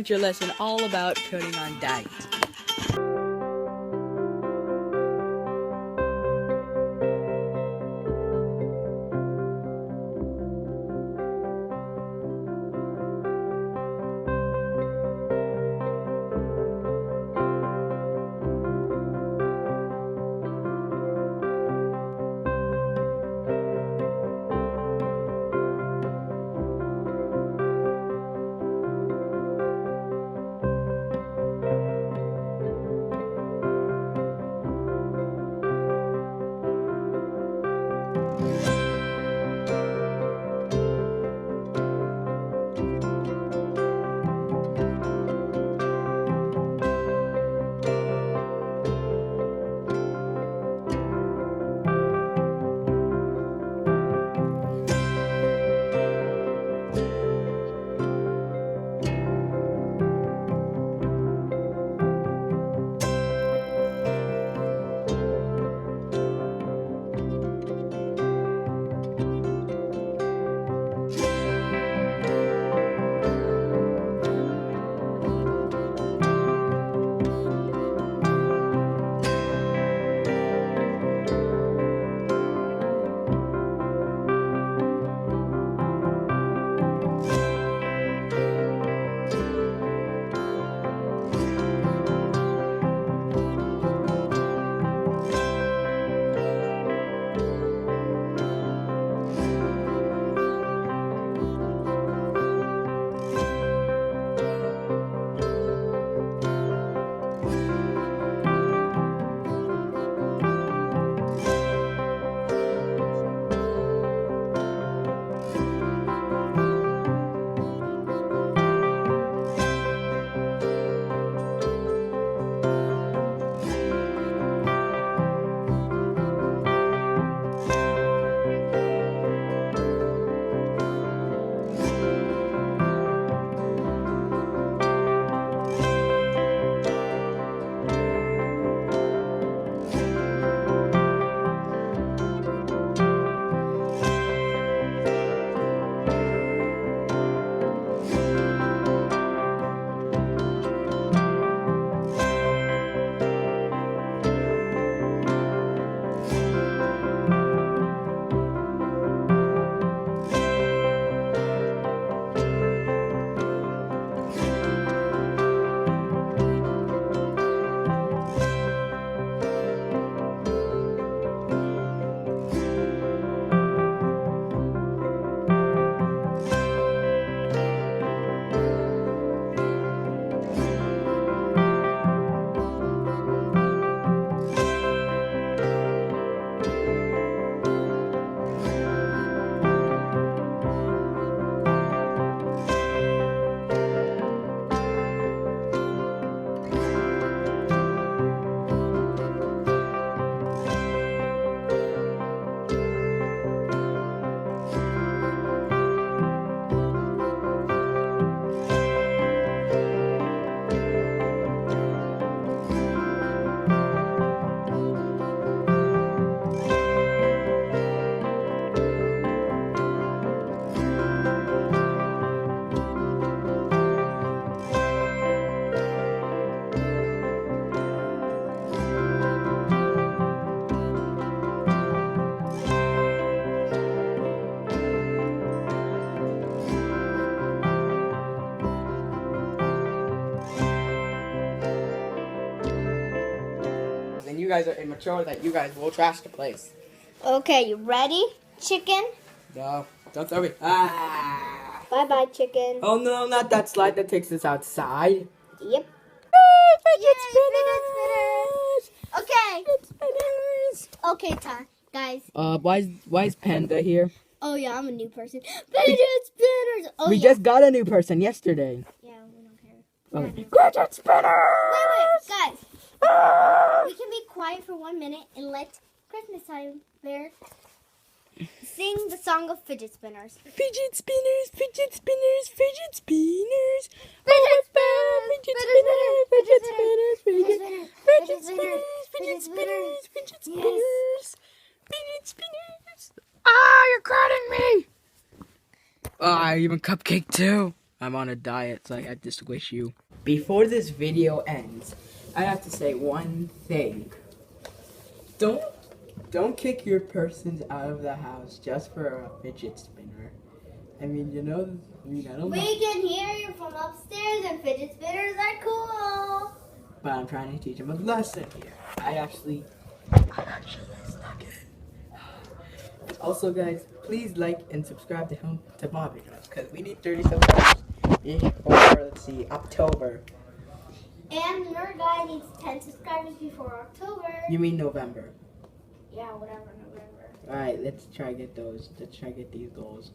learned your lesson all about putting on diet. And you guys are immature that you guys will trash the place. Okay, you ready, chicken? No, don't throw me. Ah! Bye-bye, chicken. Oh no, not that slide that takes us outside. Yep. Fidget spinners! Okay. Fidget spinners! Okay, guys. Why is Panda here? Oh yeah, I'm a new person. Fidget spinners! Oh We yeah. just got a new person yesterday. Yeah, we don't care. Okay. Fidget spinners! Wait, guys. We can be quiet for 1 minute and let Christmas time Bear sing the song of fidget spinners. Fidget spinners, fidget spinners, fidget spinners. Fidget spinners, Fidget spinners, fidget spinners, fidget spinners, fidget spinners, fidget spinners, fidget spinners. Ah, you're crowding me. Ah, I even cupcake too. I'm on a diet, so I just wish you. Before this video ends, I have to say one thing. Don't kick your persons out of the house just for a fidget spinner. I mean, I don't know. We can hear you from upstairs, and fidget spinners are cool. But I'm trying to teach them a lesson here. I actually stuck it. Also, guys, please like and subscribe to Bobby because we need 30 subscribers before, let's see, October. And your guy needs 10 subscribers before October. You mean November? Yeah, whatever, November. All right, let's try get those. Let's try get these goals.